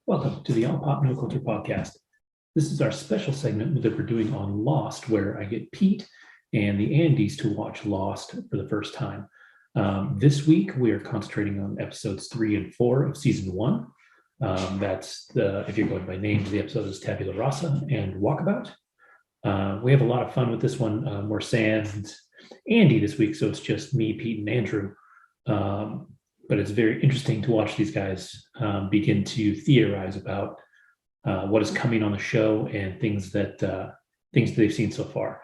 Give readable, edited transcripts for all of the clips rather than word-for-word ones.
Welcome to the All Pop No Culture Podcast. This is our special segment that we're doing on Lost, where I get Pete and the Andys to watch Lost for the first time. This week, we are concentrating on episodes 3 and 4 of season 1. If you're going by names, the episode is Tabula Rasa and Walkabout. We have a lot of fun with this one. We're sans Andy this week, so it's just me, Pete, and Andrew. But it's very interesting to watch these guys begin to theorize about what is coming on the show and things that they've seen so far.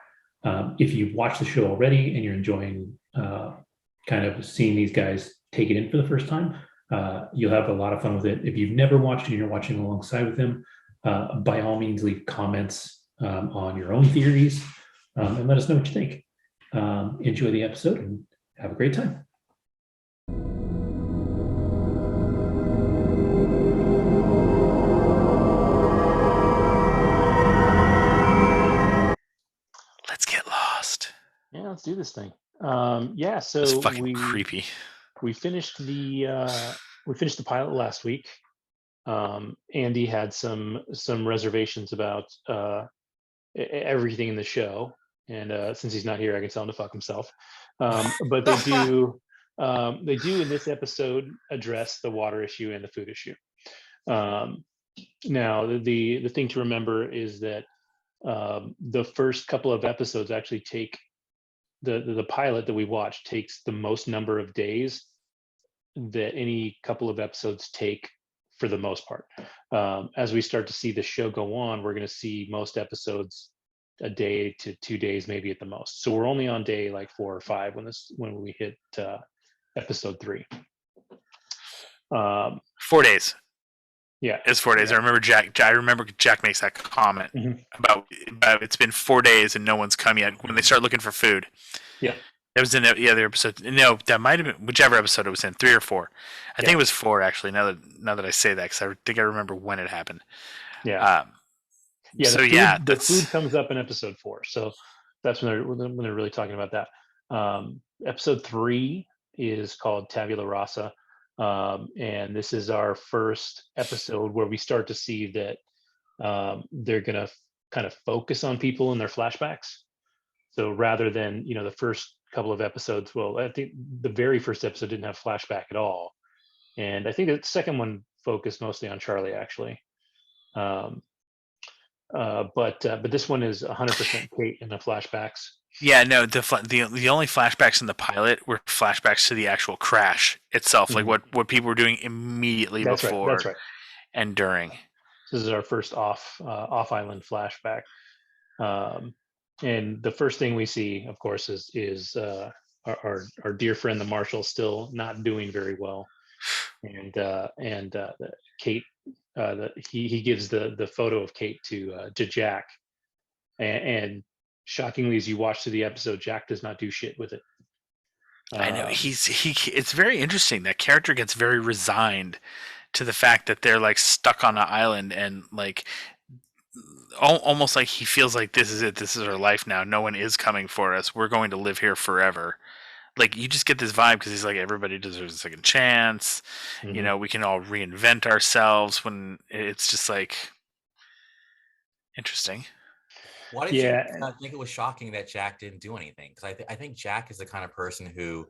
If you've watched the show already and you're enjoying kind of seeing these guys take it in for the first time, you'll have a lot of fun with it. If you've never watched and you're watching alongside with them, by all means, leave comments on your own theories and let us know what you think. Enjoy the episode and have a great time. Yeah, let's do this thing. So it's fucking creepy. We finished the pilot last week. Andy had some reservations about everything in the show, and since he's not here, I can tell him to fuck himself. But they do in this episode address the water issue and the food issue. Now, the thing to remember is that the first couple of episodes actually take the pilot that we watched takes the most number of days that any couple of episodes take for the most part. As we start to see the show go on, we're going to see most episodes a day to 2 days, maybe at the most. So we're only on day like 4 or 5 when we hit episode 3. 4 days. Yeah, it's 4 days. Yeah. I remember Jack makes that comment about it's been 4 days and no one's come yet when they start looking for food. Yeah, that was in the other episode. No, that might have been whichever episode it was in, 3 or 4. I think it was 4 actually. Now that I say that, because I think I remember when it happened. Yeah. The food comes up in episode 4, so that's when they're really talking about that. Episode 3 is called Tabula Rasa. And this is our first episode where we start to see that they're going to kind of focus on people in their flashbacks. So rather than, the first couple of episodes, well, I think the very first episode didn't have flashback at all. And I think the second one focused mostly on Charlie, actually. But this one is 100% Kate in the flashbacks. Yeah, no, the only flashbacks in the pilot were flashbacks to the actual crash itself, like what people were doing immediately before that's right. And during. This is our first off-island flashback, and the first thing we see, of course, is our dear friend the Marshal still not doing very well, and Kate, he gives the photo of Kate to Jack, and shockingly, as you watch through the episode, Jack does not do shit with it. I know it's very interesting. That character gets very resigned to the fact that they're like stuck on an island, and like almost like he feels like this is it. This is our life now. No one is coming for us. We're going to live here forever. Like, you just get this vibe because he's like, everybody deserves a second chance. Mm-hmm. We can all reinvent ourselves. When it's just like interesting. Why did you think it was shocking that Jack didn't do anything? Because I think Jack is the kind of person who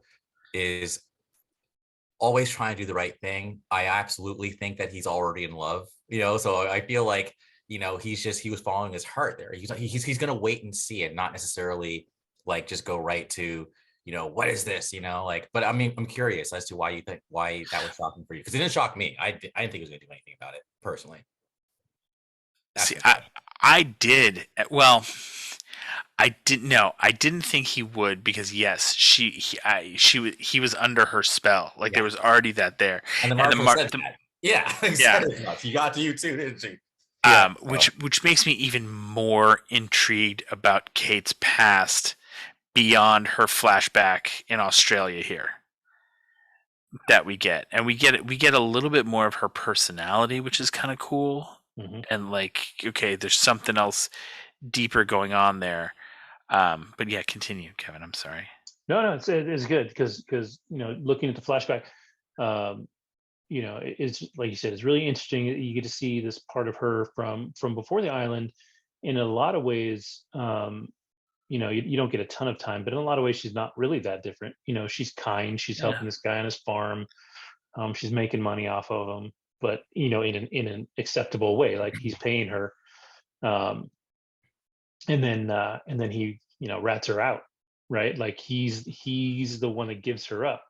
is always trying to do the right thing. I absolutely think that he's already in love, so I feel like, he was following his heart there. He's going to wait and see it, not necessarily like just go right to, what is this, but I mean, I'm curious as to why that was shocking for you. Because it didn't shock me. I didn't think he was going to do anything about it personally. See, I did. Well, I didn't know. I didn't think he would, because yes, he was under her spell. Like there was already that there. And the Marshal said that. Yeah, exactly. She got to you too, didn't she? Yeah, which makes me even more intrigued about Kate's past beyond her flashback in Australia here. That we get a little bit more of her personality, which is kind of cool. Mm-hmm. And like, okay, there's something else deeper going on there. But yeah, continue, Kevin. I'm sorry. No, it's good because looking at the flashback, it's like you said, it's really interesting. You get to see this part of her from before the island. In a lot of ways, you don't get a ton of time, but in a lot of ways, she's not really that different. She's kind. She's helping this guy on his farm. She's making money off of him, but in an acceptable way, like he's paying her. And then he rats her out, right? Like he's the one that gives her up.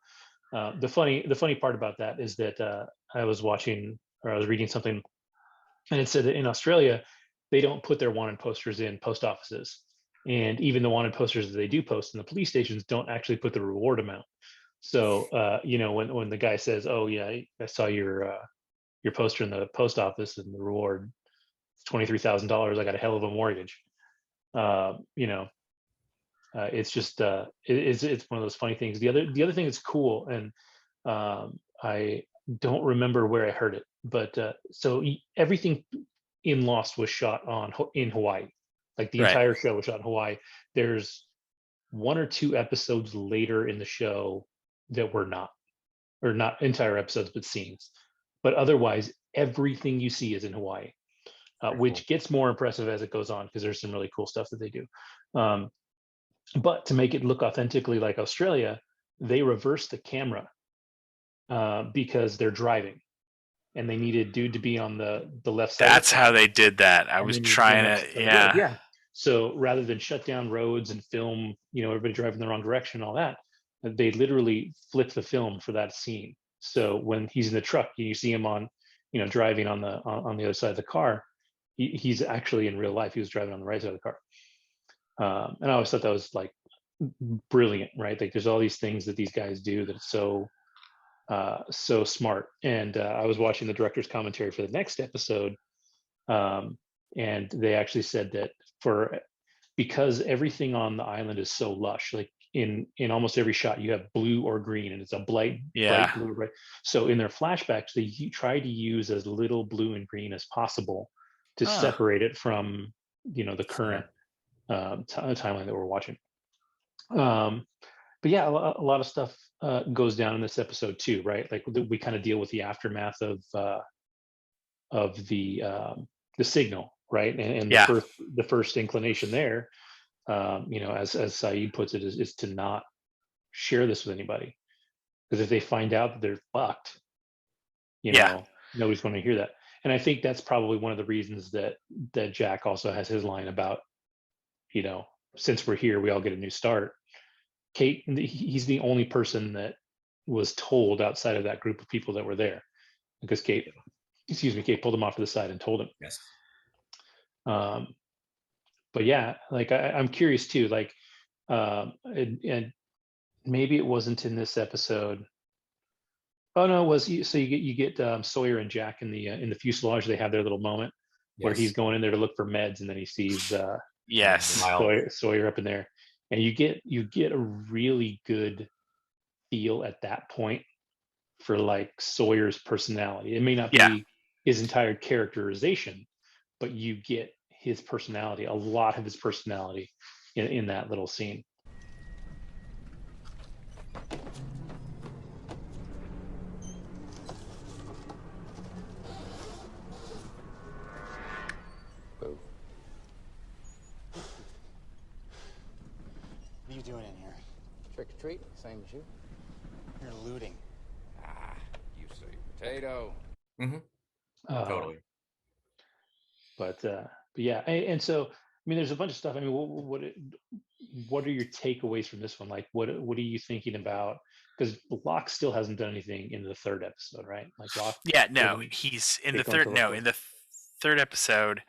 The funny part about that is that I was reading something, and it said that in Australia they don't put their wanted posters in post offices, and even the wanted posters that they do post in the police stations don't actually put the reward amount. So when the guy says, "Oh yeah, I saw your poster in the post office and the reward is $23,000. I got a hell of a mortgage." It's just it's one of those funny things. The other thing that's cool, and I don't remember where I heard it, but so everything in Lost was shot in Hawaii. Like the entire show was shot in Hawaii. There's 1 or 2 episodes later in the show that were not, or not entire episodes, but scenes. But otherwise, everything you see is in Hawaii, which gets more impressive as it goes on because there's some really cool stuff that they do. But to make it look authentically like Australia, they reversed the camera because they're driving, and they needed dude to be on the left side. That's how they did that. I was trying to, yeah. So rather than shut down roads and film, everybody driving the wrong direction, all that, they literally flipped the film for that scene. So when he's in the truck, you see him on, driving on the other side of the car. He's actually in real life. He was driving on the right side of the car. And I always thought that was like brilliant, right? Like there's all these things that these guys do that are so smart. And I was watching the director's commentary for the next episode, and they actually said that because everything on the island is so lush, like in almost every shot you have blue or green, and it's a bright blue, right? So in their flashbacks, they try to use as little blue and green as possible to separate it from the current timeline that we're watching. But yeah, a lot of stuff goes down in this episode too, right? Like we kind of deal with the aftermath of the signal, right? And the first inclination there, as Saeed puts it, is to not share this with anybody, because if they find out that they're fucked, nobody's going to hear that. And I think that's probably one of the reasons that Jack also has his line about, since we're here, we all get a new start. Kate, he's the only person that was told outside of that group of people that were there, because Kate pulled him off to the side and told him. Yes. But yeah, like I'm curious too, like, and maybe it wasn't in this episode. Oh no, it was. So you get Sawyer and Jack in the fuselage. They have their little moment where he's going in there to look for meds, and then he sees Sawyer up in there, and you get a really good feel at that point for like Sawyer's personality. It may not be his entire characterization, but you get his personality, a lot of his personality in that little scene. What are you doing in here? Trick or treat, same as you. You're looting. Ah, you say potato. Mm-hmm. Totally. But yeah, and so I mean, there's a bunch of stuff. I mean, what are your takeaways from this one? Like, what are you thinking about? Because Locke still hasn't done anything in the third episode, right? Like Locke. Yeah, no, he's in the third. No, in the third episode,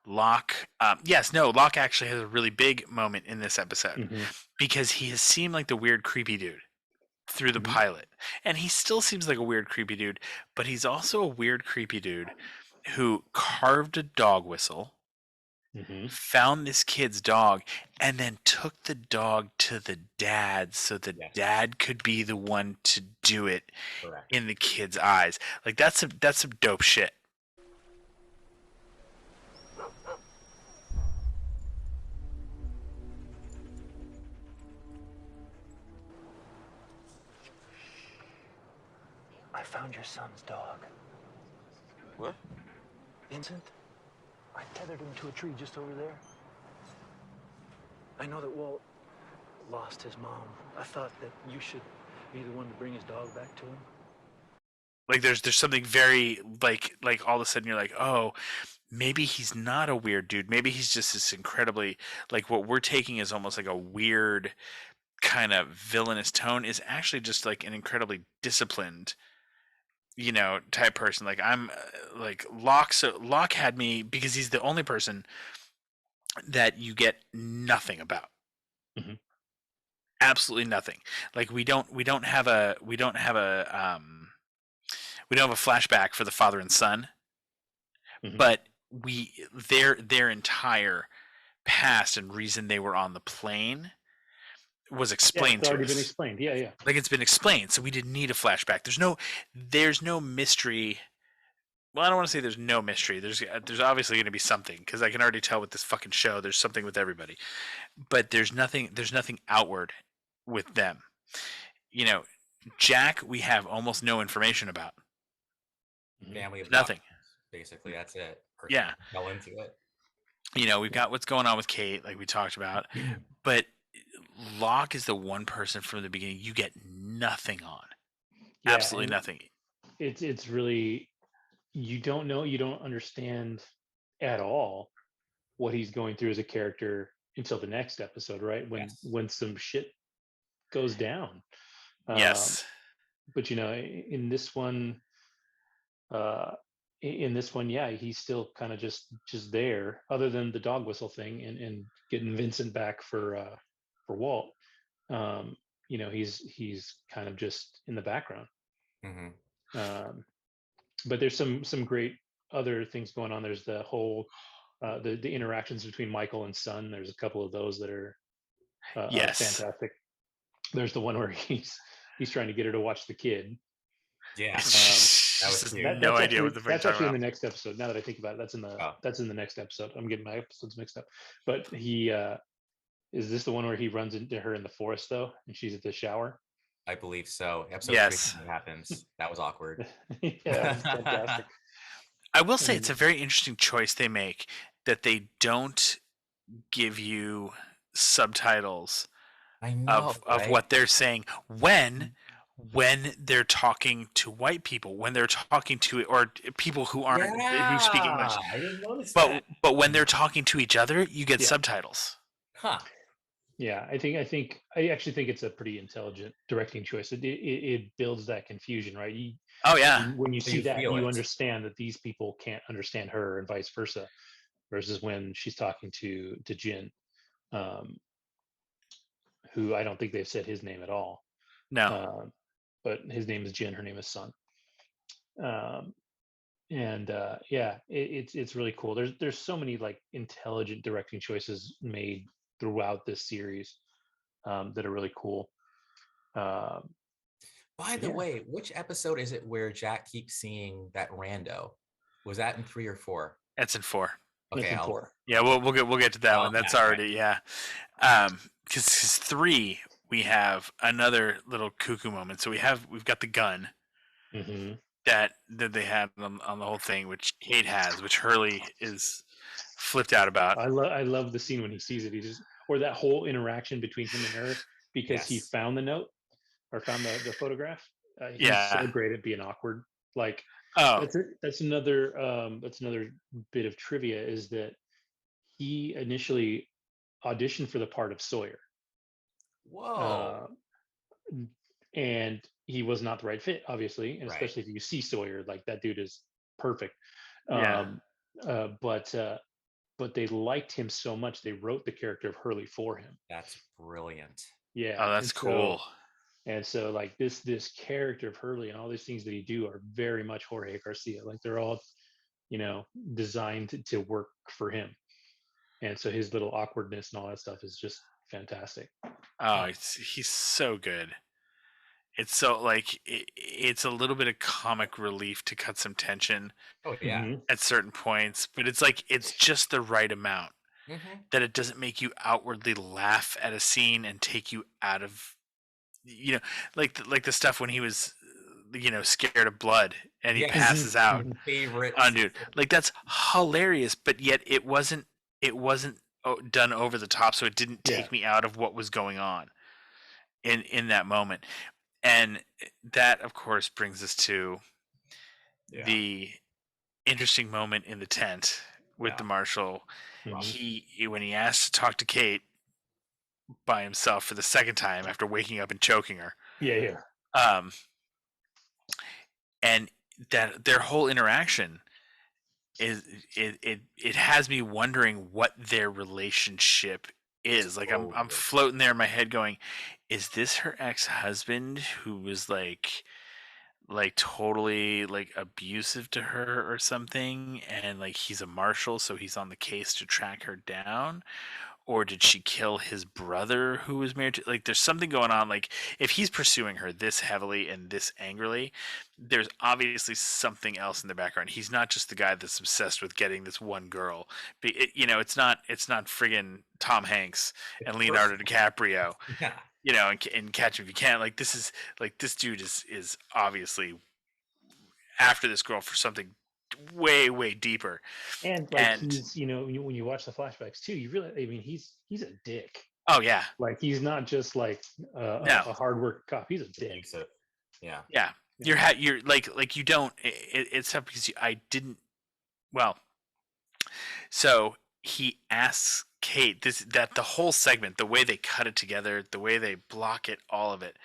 Locke. Locke actually has a really big moment in this episode because he has seemed like the weird, creepy dude through the pilot, and he still seems like a weird, creepy dude. But he's also a weird, creepy dude who carved a dog whistle, found this kid's dog, and then took the dog to the dad so the dad could be the one to do it in the kid's eyes. Like that's some dope shit. I found your son's dog. What? Vincent? I tethered him to a tree just over there. I know that Walt lost his mom. I thought that you should be the one to bring his dog back to him. Like there's something very like all of a sudden you're like, oh, maybe he's not a weird dude. Maybe he's just this incredibly, like, what we're taking is almost like a weird kind of villainous tone is actually just like an incredibly disciplined, type person. Like I'm like Locke. So Locke had me because he's the only person that you get nothing about. Mm-hmm. Absolutely nothing. Like we don't have a flashback for the father and son, Mm-hmm. but their entire past and reason they were on the plane was explained it's already to us. Been explained. Yeah. Like it's been explained, so we didn't need a flashback. There's no mystery. Well, I don't want to say there's no mystery. There's obviously going to be something because I can already tell with this fucking show. There's something with everybody, but there's nothing outward with them. Jack, we have almost no information about. Family of Nothing. Doctors, basically, that's it. Yeah. Fell into it. We've got what's going on with Kate, like we talked about, but Locke is the one person from the beginning you get nothing on. Yeah, absolutely nothing. It's really, you don't understand at all what he's going through as a character until the next episode, right? When some shit goes down. Yes. But in this one, yeah, he's still kind of just there, other than the dog whistle thing and getting Vincent back for Walt. He's kind of just in the background. Mm-hmm. But there's some great other things going on. There's the whole the interactions between Michael and Son. There's a couple of those that are fantastic. There's the one where he's trying to get her to watch the kid. Yeah, that was cute. No idea what the that's actually in the next episode. Now that I think about it, that's in the next episode. I'm getting my episodes mixed up. But he is this the one where he runs into her in the forest though, and she's at the shower? I believe so. Episode 3 happens. That was awkward. Yeah, that was fantastic. I will say it's a very interesting choice they make that they don't give you subtitles of what they're saying when they're talking to white people, when they're talking to or people who aren't who speak English. I didn't notice that. But when they're talking to each other, you get subtitles. Huh. Yeah, I actually think it's a pretty intelligent directing choice. It builds that confusion, right? When you see that, you understand that these people can't understand her and vice versa, versus when she's talking to Jin, who I don't think they've said his name at all. No. But his name is Jin, her name is Sun. It's really cool. There's so many like intelligent directing choices made throughout this series that are really cool. By the way, which episode is it where Jack keeps seeing that rando? Was that in 3 or 4? That's in 4. Okay, 4. Yeah, we'll get to that one. That's already because 3 we have another little cuckoo moment. So we've got the gun that they had on the whole thing, which Kate has, which Hurley is flipped out about. I love the scene when he sees it. Or that whole interaction between him and her, because he found the note or found the photograph. He's so great at being awkward. Like, that's another bit of trivia is that he initially auditioned for the part of Sawyer. Whoa. And he was not the right fit, obviously, and especially if you see Sawyer, like that dude is perfect. But they liked him so much they wrote the character of Hurley for him. That's brilliant. Yeah. Oh, that's cool. And so like this character of Hurley and all these things that he do are very much Jorge Garcia. Like they're all, designed to work for him. And so his little awkwardness and all that stuff is just fantastic. Oh, he's so good. It's so like it's a little bit of comic relief to cut some tension. Oh yeah. At certain points, but it's like it's just the right amount that it doesn't make you outwardly laugh at a scene and take you out of, like the stuff when he was scared of blood, and he passes out. Favorite dude, like that's hilarious, but yet it wasn't done over the top, so it didn't take me out of what was going on in that moment. And that, of course, brings us to the interesting moment in the tent with the marshal. When he asked to talk to Kate by himself for the second time after waking up and choking her. And that their whole interaction is it has me wondering what their relationship is. Like I'm floating there in my head going, is this her ex-husband who was like totally like abusive to her or something, and like he's a marshal, so he's on the case to track her down? Or did she kill his brother who was married to, like, there's something going on. Like, if he's pursuing her this heavily and this angrily, there's obviously something else in the background. He's not just the guy that's obsessed with getting this one girl. It's not friggin' Tom Hanks and Leonardo DiCaprio, and Catch If You Can. Like, this dude is obviously after this girl for something way, way deeper. And he's, when you watch the flashbacks too, you really, he's a dick. Oh yeah. Like, he's not just like a hard work cop. He's a dick. Yeah. You're like you don't. It's tough because I didn't. Well, so he asks Kate that the whole segment, the way they cut it together, the way they block it, all of it.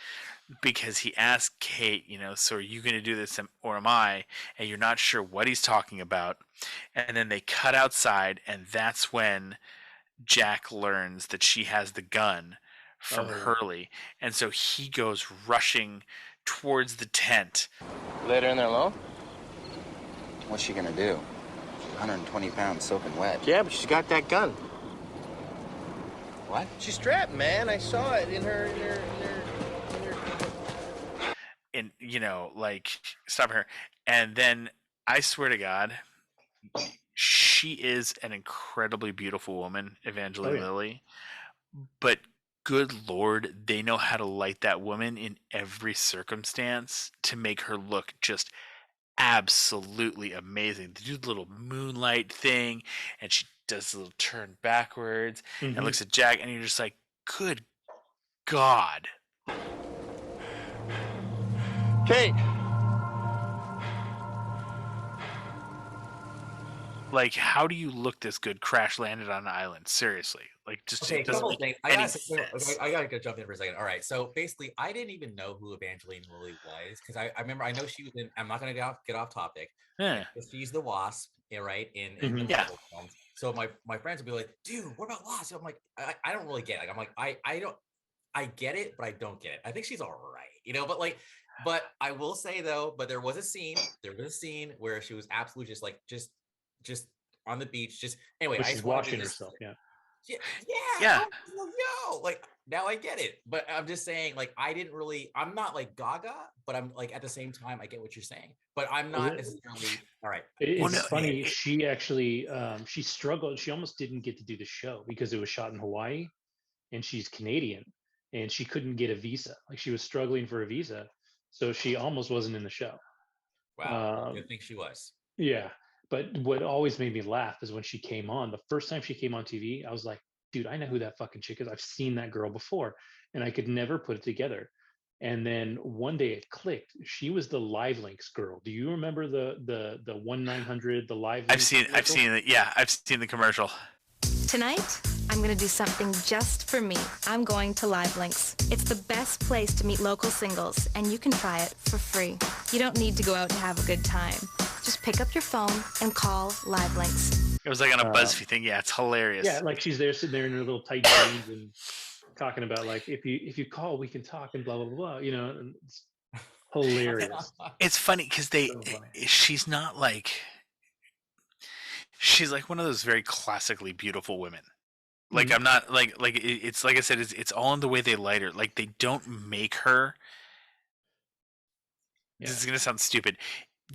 Because he asked Kate, so are you going to do this or am I? And you're not sure what he's talking about. And then they cut outside, and that's when Jack learns that she has the gun from Hurley. And so he goes rushing towards the tent. Let her in there alone? What's she going to do? 120 pounds soaking wet. Yeah, but she's got that gun. What? She's strapped, man. I saw it in her. And stop her. And then I swear to God, she is an incredibly beautiful woman, Evangeline Lilly. But good Lord, they know how to light that woman in every circumstance to make her look just absolutely amazing. They do the little moonlight thing, and she does a little turn backwards and looks at Jack, and you're just like, good God. Kate. Like, how do you look this good crash landed on an island? Seriously. Like, just okay, it doesn't make any sense. I gotta jump in for a second. All right, so basically, I didn't even know who Evangeline Lilly was because I remember, I know she was in. I'm not gonna get off topic. Yeah. She's the Wasp, right? In the Marvel films. So my friends would be like, "Dude, what about Wasp?" So I'm like, I don't really get it. I'm like, I don't. I get it, but I don't get it. I think she's all right, but I will say though, but there was a scene where she was absolutely just on the beach, anyway. She's washing herself. Yeah. Like, now I get it, but I'm just saying, like, I'm not like Gaga, but I'm like, at the same time, I get what you're saying, but I'm not necessarily. All right. It's funny. She actually, she struggled. She almost didn't get to do the show because it was shot in Hawaii, and she's Canadian, and she couldn't get a visa. Like, she was struggling for a visa, so she almost wasn't in the show. Wow. I think she was. Yeah. But what always made me laugh is when she came on, the first time she came on TV, I was like, dude, I know who that fucking chick is. I've seen that girl before, and I could never put it together. And then one day it clicked. She was the Live Links girl. Do you remember the 1-900, the Live Links? I've seen it. Yeah, I've seen the commercial. Tonight, I'm going to do something just for me. I'm going to Live Links. It's the best place to meet local singles, and you can try it for free. You don't need to go out to have a good time. Just pick up your phone and call Live Links. It was like on a BuzzFeed thing. Yeah, it's hilarious. Yeah, like she's there sitting there in her little tight jeans and talking about, like, if you call, we can talk and blah, blah, blah, and it's hilarious. It's funny because she's not like, she's like one of those very classically beautiful women. Like, I'm not like it's like I said, it's all in the way they light her. Like, they don't make her. This is gonna sound stupid.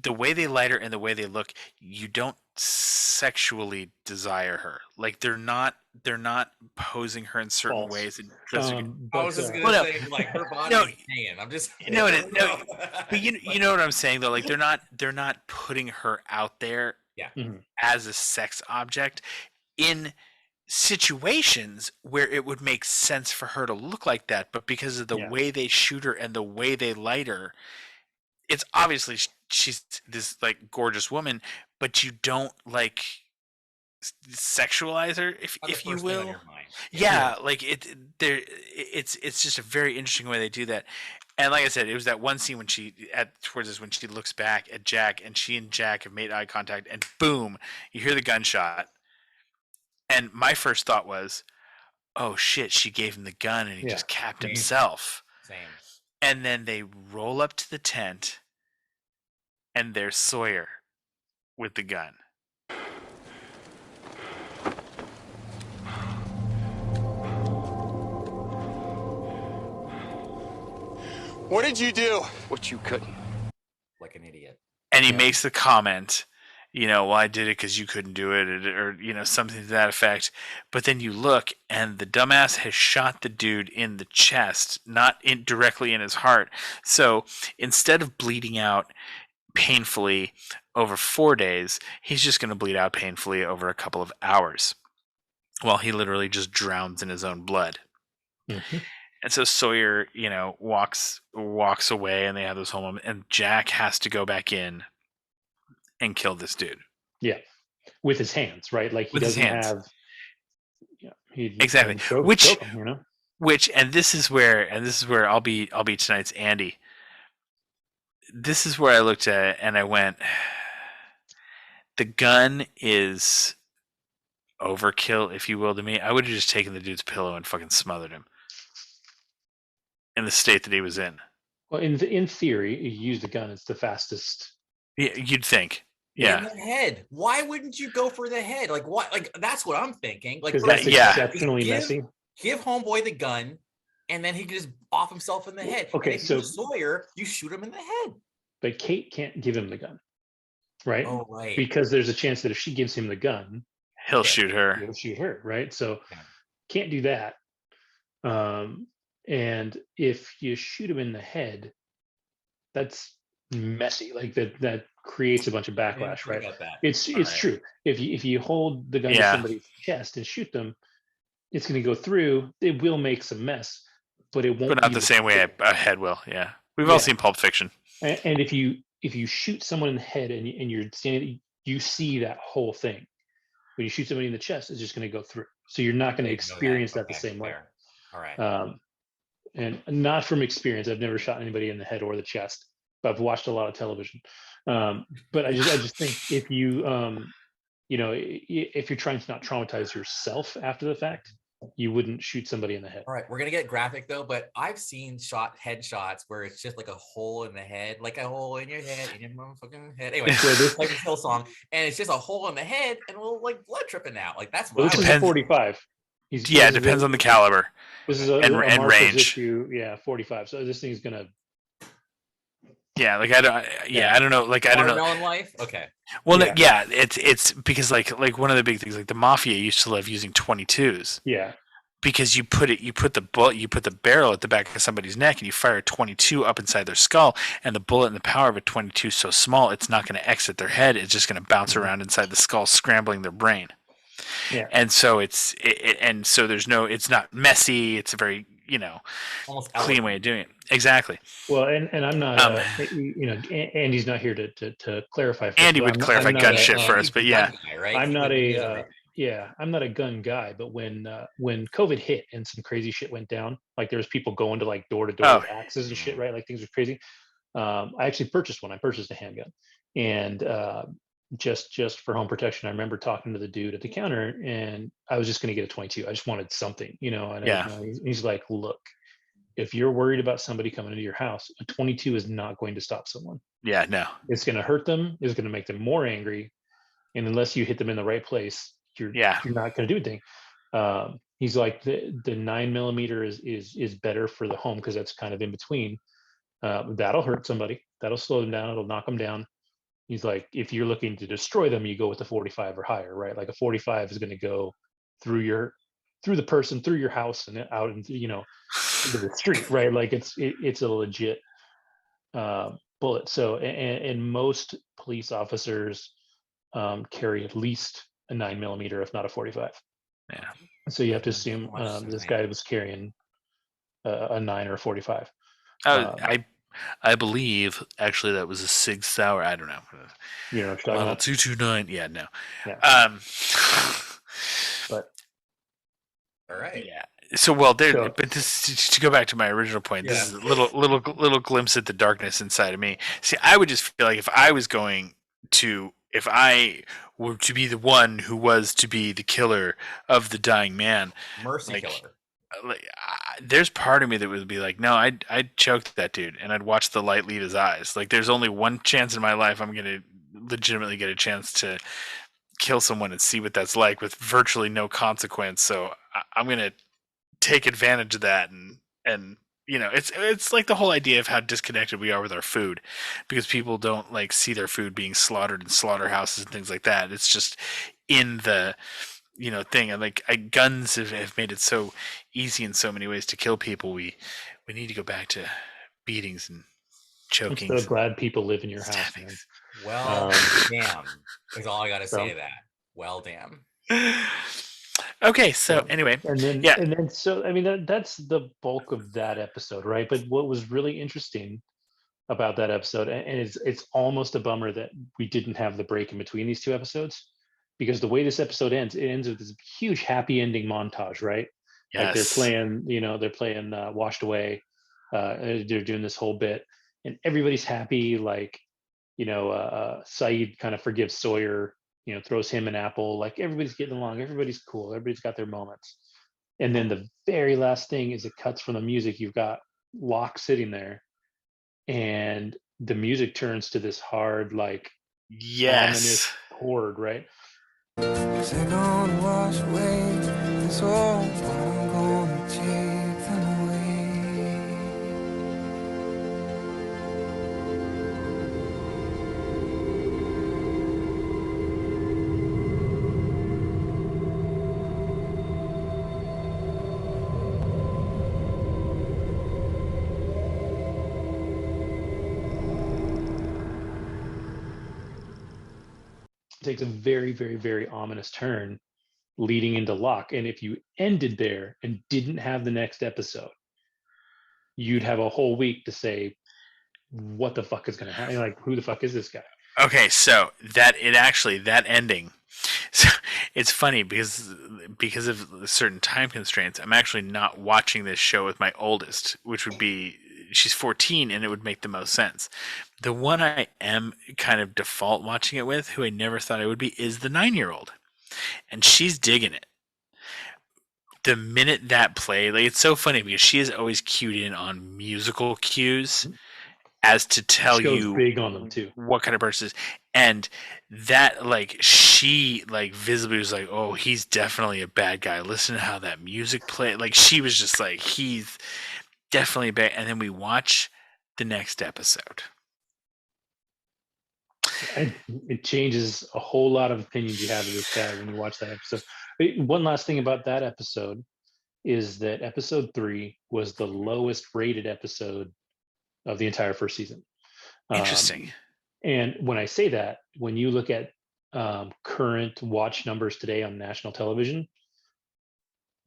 The way they light her and the way they look, you don't sexually desire her. Like they're not posing her in certain False. ways. I was just gonna say, like, her body is hanging. I'm just no, but you know what I'm saying though. Like they're not putting her out there as a sex object in situations where it would make sense for her to look like that, but because of the way they shoot her and the way they light her, it's obviously she's this like gorgeous woman, but you don't like sexualize her, if you will. Like it's just a very interesting way they do that. And like I said, it was that one scene when she when she looks back at Jack, and she and Jack have made eye contact, and boom, you hear the gunshot. And my first thought was, oh shit, she gave him the gun and he just capped himself. Same. And then they roll up to the tent, and there's Sawyer with the gun. What did you do? What you couldn't. Like an idiot. And he makes the comment, well, I did it because you couldn't do it, or something to that effect. But then you look, and the dumbass has shot the dude in the chest, not directly in his heart. So instead of bleeding out painfully over 4 days, he's just going to bleed out painfully over a couple of hours, while he literally just drowns in his own blood. Mm-hmm. And so Sawyer, walks away, and they have this whole moment, and Jack has to go back in and kill this dude. Yeah, with his hands, right? Like he doesn't have. Exactly. Choke him, Which, and this is where I'll be tonight's Andy. This is where I looked at it and I went, the gun is overkill, if you will, to me. I would have just taken the dude's pillow and fucking smothered him in the state that he was in. Well, in theory, you use the gun. It's the fastest. Yeah, you'd think. Yeah. In the head. Why wouldn't you go for the head? Like what? Like that's what I'm thinking. Like because that's exceptionally messy. Give homeboy the gun, and then he can just off himself in the head. Okay, so Sawyer, you shoot him in the head. But Kate can't give him the gun, right? Oh, right. Because there's a chance that if she gives him the gun, he'll shoot her. He'll shoot her, right? So can't do that. And if you shoot him in the head, that's messy. Like that creates a bunch of backlash, right? It's true. If you hold the gun to somebody's chest and shoot them, it's going to go through. It will make some mess, but it won't. But not the same way a head will. Yeah, we've all seen Pulp Fiction. And if you shoot someone in the head and you're standing, you see that whole thing. When you shoot somebody in the chest, it's just going to go through. So you're not going to experience that the same way. All right. And not from experience. I've never shot anybody in the head or the chest, but I've watched a lot of television. But I just think if you if you're trying to not traumatize yourself after the fact, you wouldn't shoot somebody in the head. All right, we're gonna get graphic though, but I've seen headshots where it's just like a hole in the head, like a hole in your head, in your motherfucking head. Anyway, this like a Hill song, and it's just a hole in the head, and a little like blood dripping out. Like that's this is a 45. It depends on the caliber. This is a range. Issue, 45. So this thing's gonna. Yeah, like I don't know. Like I don't know. Watermelon life. Okay. Well, it's because like one of the big things, like the mafia used to love using 22s. Yeah. Because you put the barrel at the back of somebody's neck, and you fire a 22 up inside their skull, and the bullet and the power of a 22 is so small, it's not going to exit their head. It's just going to bounce around inside the skull, scrambling their brain. Yeah. And so it's not messy. It's a very almost clean way of doing it. Exactly. Well, and I'm not, Andy's not here to clarify. Andy would clarify gun shit for us, but yeah, I'm not a gun guy. But when COVID hit and some crazy shit went down, like there was people going to like door to door with axes and shit, right? Like things were crazy. I actually purchased one. I purchased a handgun, and just for home protection. I remember talking to the dude at the counter, and I was just going to get a 22. I just wanted something, and he's like, look, if you're worried about somebody coming into your house, a 22 is not going to stop someone. Yeah, no. It's going to hurt them. It's going to make them more angry. And unless you hit them in the right place, you're not going to do anything. He's like, the 9mm is better for the home because that's kind of in between. That'll hurt somebody. That'll slow them down. It'll knock them down. He's like, if you're looking to destroy them, you go with the 45 or higher, right? Like a 45 is going to go through the person, through your house, and out into into the street, right? Like it's a legit bullet. So and most police officers carry at least a 9mm, if not a 45. Yeah. So you have to assume this guy was carrying a 9 or a 45. I believe actually that was a Sig Sauer. I don't know. Model 229. Yeah, no. Yeah. But all right. Yeah. So but this, to go back to my original point, this is a little glimpse at the darkness inside of me. See, I would just feel like if I were to be the one who was to be the killer of the dying man, mercy killer. There's part of me that would be like, no, I'd choke that dude and I'd watch the light leave his eyes. Like, there's only one chance in my life I'm gonna legitimately get a chance to kill someone and see what that's like with virtually no consequence. So I'm gonna take advantage of that, and it's like the whole idea of how disconnected we are with our food, because people don't like see their food being slaughtered in slaughterhouses and things like that. It's just in the thing. And like guns have made it so easy in so many ways to kill people. We need to go back to beatings and choking. I'm so glad people live in your house, man. Well, damn. That's all I gotta say to that. Well, damn. Okay, so anyway, and then so I mean that's the bulk of that episode, right? But what was really interesting about that episode, and it's almost a bummer that we didn't have the break in between these two episodes, because the way this episode ends, it ends with this huge happy ending montage, right? Yes. Like they're playing Washed Away. They're doing this whole bit, and everybody's happy. Like, Saeed kind of forgives Sawyer, throws him an apple. Like, everybody's getting along. Everybody's cool. Everybody's got their moments. And then the very last thing is it cuts from the music. You've got Locke sitting there, and the music turns to this hard, like, ominous chord, right? They're gonna wash away this all, but I'm gonna take them away. Takes a very, very, very ominous turn leading into Locke. And if you ended there and didn't have the next episode, you'd have a whole week to say, what the fuck is going to happen? Like, who the fuck is this guy? Okay, so that ending, so it's funny because of certain time constraints, I'm actually not watching this show with my oldest, which would be, she's 14, and it would make the most sense. The one I am kind of default watching it with, who I never thought I would be, is the 9-year-old, and she's digging it. The minute that play, like, it's so funny because she is always cued in on musical cues as to tell you big on them too, what kind of person is, and that, like, she, like, visibly was like, oh, he's definitely a bad guy. Listen to how that music play. Like, she was just like, he's definitely bad. And then we watch the next episode. And it changes a whole lot of opinions you have of this guy when you watch that episode. One last thing about that episode is that episode 3 was the lowest rated episode of the entire first season. Interesting. And when I say that, when you look at current watch numbers today on national television,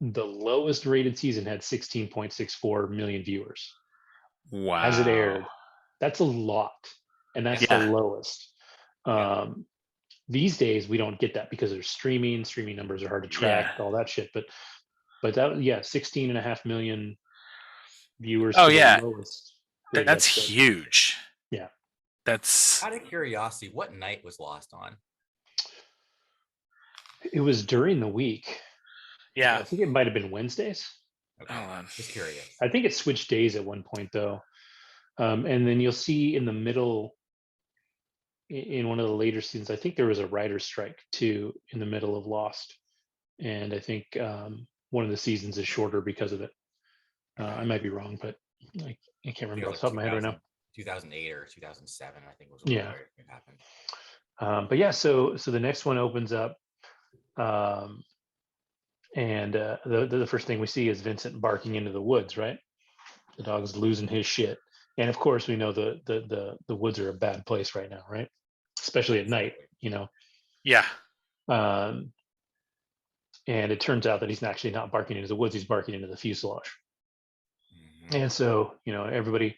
the lowest rated season had 16.64 million viewers. Wow. As it aired. That's a lot. And that's the lowest. These days we don't get that because there's streaming numbers are hard to track, all that shit. But that, 16.5 million viewers. Oh yeah. Lowest that's huge. Yeah. That's, out of curiosity, what night was Lost on? It was during the week. Yeah. I think it might have been Wednesdays. Okay. Just curious. I think it switched days at one point though. And then you'll see in the middle, in one of the later seasons, I think there was a writer's strike too in the middle of Lost. And I think one of the seasons is shorter because of it. I might be wrong, but I can't remember off the top of my head right now. 2008 or 2007, I think was when Yeah. it happened. But yeah, so the next one opens up, and the first thing we see is Vincent barking into the woods. Right, the dog's losing his shit, and of course we know the woods are a bad place right now, right? Especially at night, you know. Yeah. And it turns out that he's actually not barking into the woods; he's barking into the fuselage. Mm-hmm. And so, you know, everybody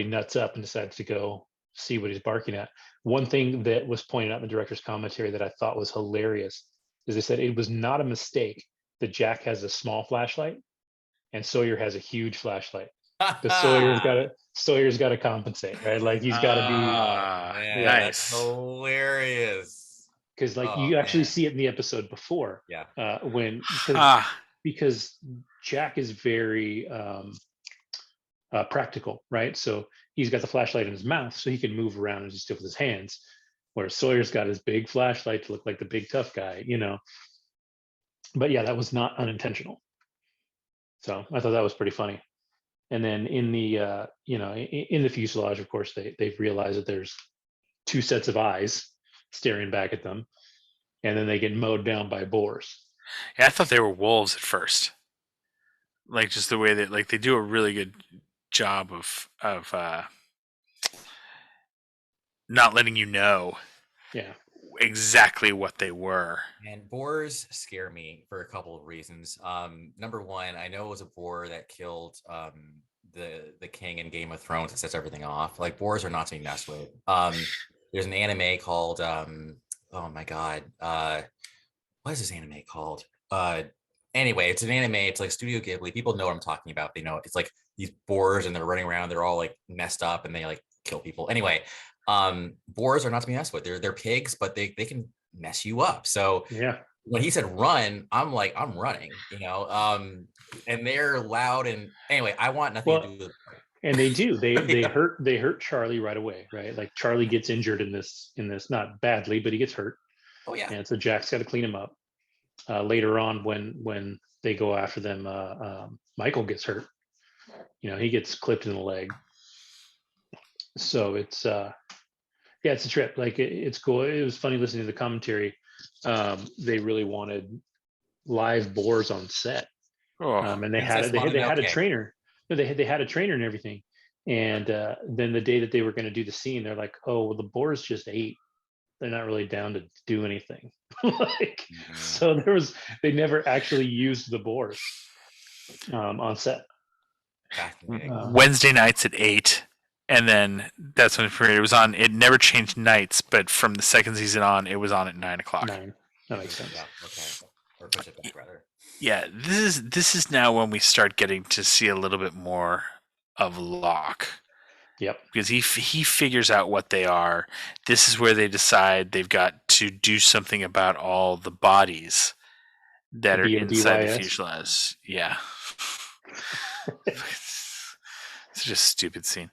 nuts up and decides to go see what he's barking at. One thing that was pointed out in the director's commentary that I thought was hilarious is they said it was not a mistake that Jack has a small flashlight and Sawyer has a huge flashlight. Because Sawyer's got to compensate, right? Like he's got to be. Man, nice. That's hilarious. Because like you actually see it in the episode before. Yeah. Because Jack is very practical, right? So he's got the flashlight in his mouth, so he can move around and just do it with his hands. Whereas Sawyer's got his big flashlight to look like the big tough guy, you know. But yeah, that was not unintentional. So I thought that was pretty funny. And then in the in the fuselage, of course, they've realized that there's two sets of eyes staring back at them, and then they get mowed down by boars. Yeah, I thought they were wolves at first. Like just the way that like they do a really good job of not letting you know exactly what they were. And boars scare me for a couple of reasons. Number one, I know it was a boar that killed the king in Game of Thrones. It sets everything off. Like boars are not to be messed with. There's an anime called oh my god, what is this anime called? Anyway, it's an anime. It's like Studio Ghibli. People know what I'm talking about. They know it's like these boars and they're running around. They're all like messed up and they like kill people. Anyway, boars are not to be messed with. They're pigs, but they can mess you up. So yeah, when he said run, I'm like, I'm running, you know. And they're loud and anyway, I want nothing to do with it. And they do. They hurt Charlie right away, right? Like Charlie gets injured in this, not badly, but he gets hurt. Oh yeah. And so Jack's got to clean him up. Later on, when they go after them, Michael gets hurt. You know, he gets clipped in the leg. So it's it's a trip. Like it's cool. It was funny listening to the commentary. They really wanted live boars on set, and they had a trainer. No, they had a trainer and everything. And then the day that they were going to do the scene, they're like, "Oh, well, the boars just ate. They're not really down to do anything." So they never actually used the boars on set. Wednesday nights at 8, and then that's when it was on. It never changed nights, but from the second season on, it was on at 9 o'clock. 9. That makes sense. Okay. Or push it back rather. Yeah, this is now when we start getting to see a little bit more of Locke. Yep. Because he figures out what they are. This is where they decide they've got to do something about all the bodies that are inside the fuselage. Yeah. It's such a stupid scene.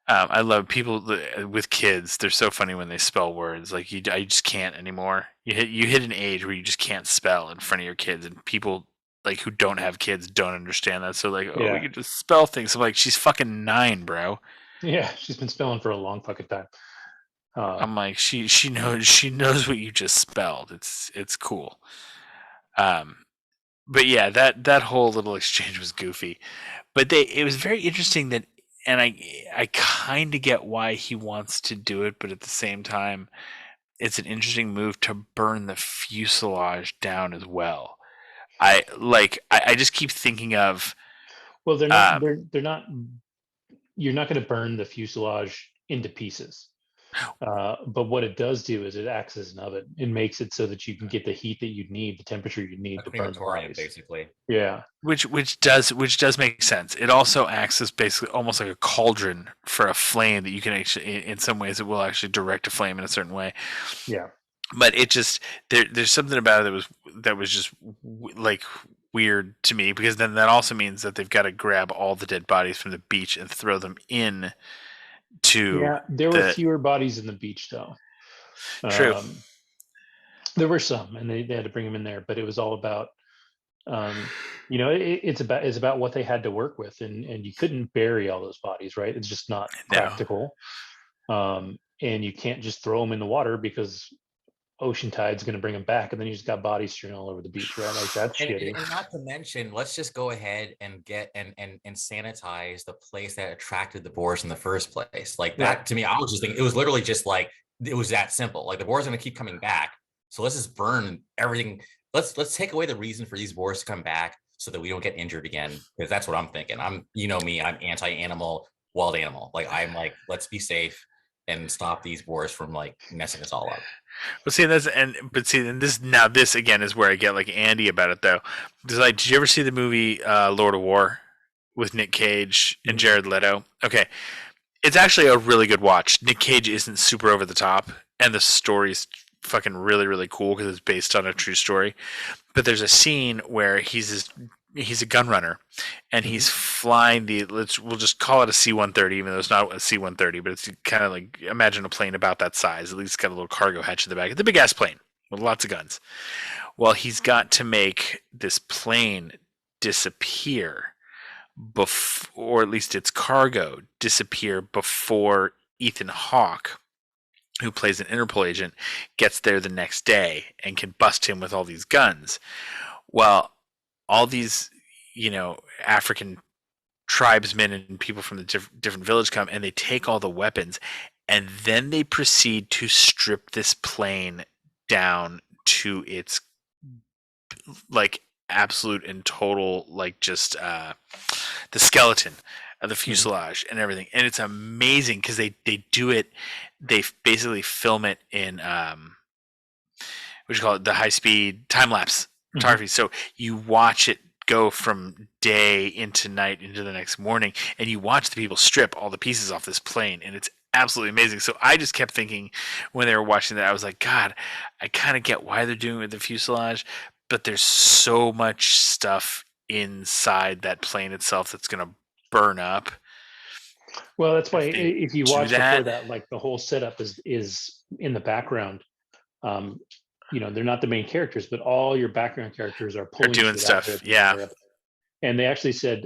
I love people with kids. They're so funny when they spell words. Like I just can't anymore. You hit an age where you just can't spell in front of your kids, and people like who don't have kids don't understand that. So like, we can just spell things. I'm like, she's fucking 9, bro. Yeah, she's been spelling for a long fucking time. I'm like, she knows what you just spelled. It's cool. But yeah, that whole little exchange was goofy. But it was very interesting that, and I kind of get why he wants to do it, but at the same time, it's an interesting move to burn the fuselage down as well. I just keep thinking of. Well, they're not. They're not. You're not going to burn the fuselage into pieces. But what it does do is it acts as an oven. It makes it so that you can get the heat that you need, the temperature you need to burn the bodies. Basically. Yeah. Which does make sense. It also acts as basically almost like a cauldron for a flame that you can actually, in some ways, it will actually direct a flame in a certain way. Yeah. But it just there's something about it that was just like weird to me, because then that also means that they've got to grab all the dead bodies from the beach and throw them in to there were fewer bodies in the beach though. True. There were some, and they had to bring them in there, but it was all about it's about what they had to work with, and you couldn't bury all those bodies, right? It's just not practical. And you can't just throw them in the water because ocean tide's going to bring them back, and then you just got bodies strewn all over the beach, right? Like that's shitty. And not to mention, let's just go ahead and get and sanitize the place that attracted the boars in the first place. Like that, to me, I was just thinking it was literally just like it was that simple. Like the boars are going to keep coming back, so let's just burn everything. Let's take away the reason for these boars to come back so that we don't get injured again. Because that's what I'm thinking. I'm me, I'm anti-animal, wild animal. Like I'm like, let's be safe and stop these boars from like messing us all up. Well, see, this again is where I get like Andy about it though. Because like, did you ever see the movie Lord of War with Nick Cage and Jared Leto? Okay, it's actually a really good watch. Nick Cage isn't super over the top, and the story's fucking really, really cool because it's based on a true story. But there's a scene where he's a gun runner, and he's flying we'll just call it a C-130, even though it's not a C-130, but it's kind of like, imagine a plane about that size. At least it's got a little cargo hatch in the back. It's a big ass plane with lots of guns. Well, he's got to make this plane disappear or at least its cargo disappear before Ethan Hawke, who plays an Interpol agent, gets there the next day and can bust him with all these guns. Well, all these, African tribesmen and people from the different village come, and they take all the weapons, and then they proceed to strip this plane down to its like absolute and total, like just the skeleton of the fuselage and everything. And it's amazing because they do it. They basically film it in what do you call it? The high speed time lapse photography. So you watch it go from day into night into the next morning, and you watch the people strip all the pieces off this plane, and it's absolutely amazing. So I just kept thinking when they were watching that, I was like, God, I kind of get why they're doing it with the fuselage, but there's so much stuff inside that plane itself that's going to burn up. Well, that's why if you watch before that, like the whole setup is in the background. They're not the main characters, but all your background characters are doing stuff. Yeah. And they actually said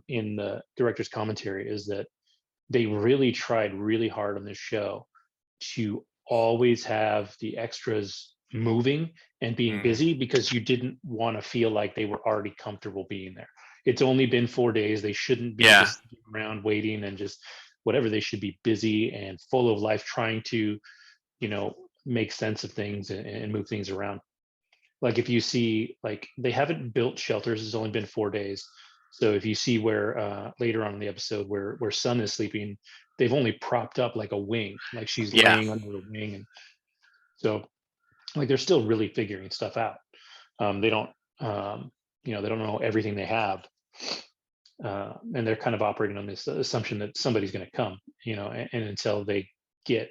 in the director's commentary is that they really tried really hard on this show to always have the extras moving and being busy, because you didn't want to feel like they were already comfortable being there. It's only been 4 days. They shouldn't be just around waiting and just whatever. They should be busy and full of life, trying to, make sense of things and move things around. Like if you see, like they haven't built shelters. It's only been 4 days. So if you see where later on in the episode where Sun is sleeping, they've only propped up like a wing, like she's laying under the wing. And so like they're still really figuring stuff out. They don't, they don't know everything they have. And they're kind of operating on this assumption that somebody's going to come, and until they get,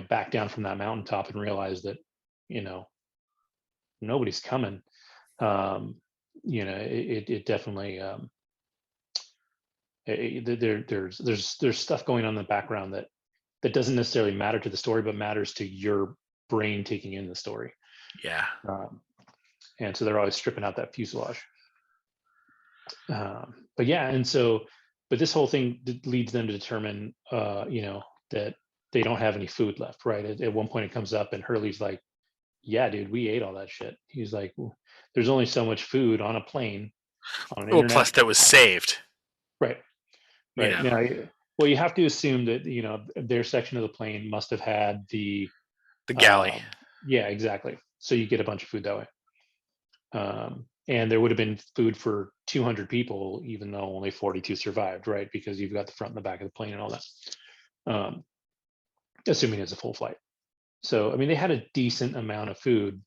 back down from that mountaintop and realize that, nobody's coming. It definitely, there's stuff going on in the background that doesn't necessarily matter to the story, but matters to your brain taking in the story. Yeah. And so they're always stripping out that fuselage. But this whole thing leads them to determine, that they don't have any food left, right? At one point it comes up and Hurley's like, yeah, dude, we ate all that shit. He's like, well, there's only so much food on a plane. Plus that was saved. Right. Now, well, you have to assume that, their section of the plane must have had the galley. Yeah, exactly. So you get a bunch of food that way. And there would have been food for 200 people, even though only 42 survived, right? Because you've got the front and the back of the plane and all that. Assuming it's a full flight. So, I mean, they had a decent amount of food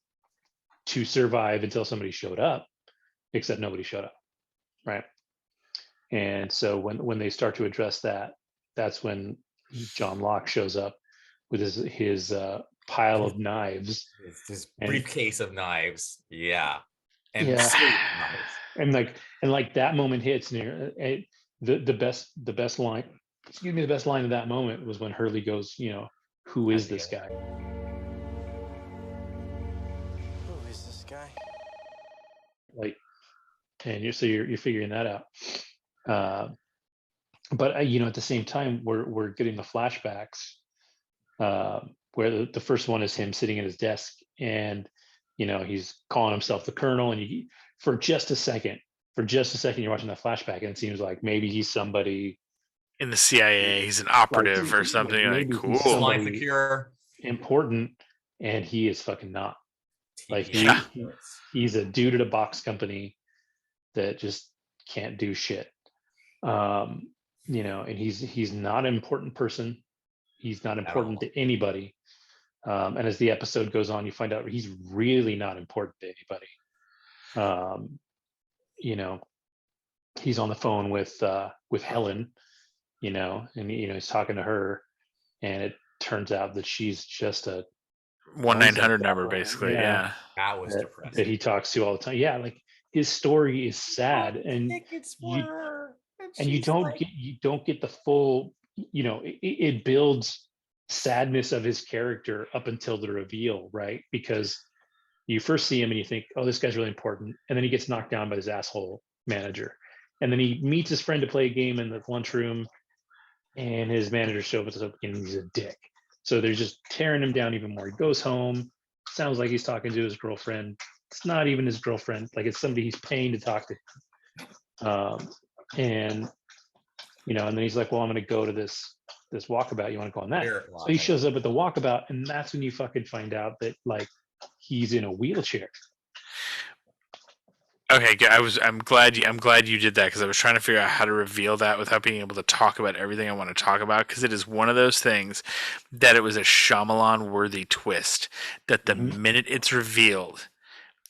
to survive until somebody showed up, except nobody showed up, right? And so when they start to address that, that's when John Locke shows up with his pile of knives. His briefcase of knives. Yeah. And like that moment hits near the best line. Excuse me, the best line of that moment was when Hurley goes, who is this guy? Who is this guy? Like and you're figuring that out. But at the same time, we're getting the flashbacks where the first one is him sitting at his desk, and he's calling himself the Colonel, and for just a second, you're watching that flashback, and it seems like maybe he's somebody in the CIA. He's an operative or something. Like cool, somebody important, and he is fucking not. Like he's a dude at a box company that just can't do shit. And he's not an important person. He's not important to anybody. And as the episode goes on, you find out he's really not important to anybody. He's on the phone with Helen, and he's talking to her, and it turns out that she's just a 1-900 number, basically. Yeah. That was depressing. That he talks to all the time. Yeah, like his story is sad, and you don't get the full. It builds sadness of his character up until the reveal, right? Because you first see him and you think, oh, this guy's really important, and then he gets knocked down by this asshole manager, and then he meets his friend to play a game in the lunchroom, and his manager shows up and he's a dick. So they're just tearing him down even more. He goes home, sounds like he's talking to his girlfriend. It's not even his girlfriend. Like, it's somebody he's paying to talk to. And then he's like, well, I'm going to go to this walkabout. You want to go on that? So he shows up at the walkabout, and that's when you fucking find out that, like, he's in a wheelchair. Okay, I'm glad you did that, because I was trying to figure out how to reveal that without being able to talk about everything I want to talk about, because it is one of those things that it was a Shyamalan-worthy twist, that the minute it's revealed